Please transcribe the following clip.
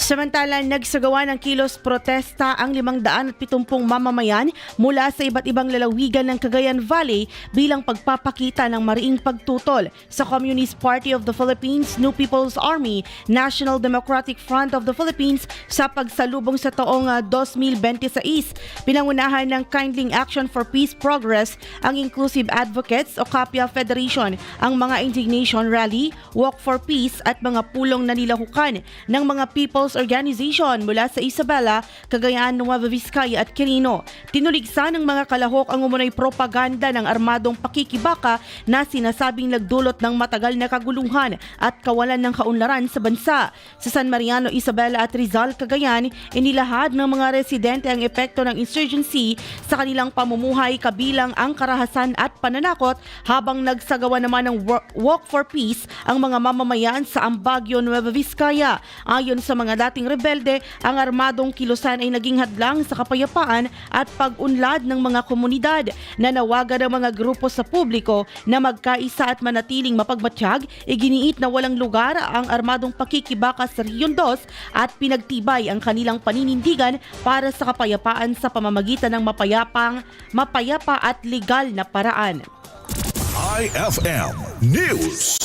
Samantala, nagsagawa ng kilos protesta ang 570 mamamayan mula sa iba't ibang lalawigan ng Cagayan Valley bilang pagpapakita ng mariing pagtutol sa Communist Party of the Philippines, New People's Army, National Democratic Front of the Philippines sa pagsalubong sa taong 2026. Pinangunahan ng Kindling Action for Peace Progress ang Inclusive Advocates o CAPIA Federation ang mga indignation rally, walk for peace at mga pulong na nilahukan ng mga people's organization mula sa Isabela, Cagayan, Nueva Vizcaya at Quirino. Tinuligsa ng mga kalahok ang umunoy propaganda ng armadong pakikibaka na sinasabing nagdulot ng matagal na kaguluhan at kawalan ng kaunlaran sa bansa. Sa San Mariano, Isabela at Rizal, Cagayan, inilahad ng mga residente ang epekto ng insurgency sa kanilang pamumuhay kabilang ang karahasan at pananakot habang nagsagawa naman ng walk for peace ang mga mamamayan sa Ambagyo, Nueva Vizcaya. Ayon sa mga dating rebelde, ang armadong kilusan ay naging hadlang sa kapayapaan at pag-unlad ng mga komunidad. Nanawagan ng mga grupo sa publiko na magkaisa at manatiling mapagmatsyag, iginiit na walang lugar ang armadong pakikibaka sa Rehiyon 2 at pinagtibay ang kanilang paninindigan para sa kapayapaan sa pamamagitan ng mapayapa at legal na paraan. IFM News.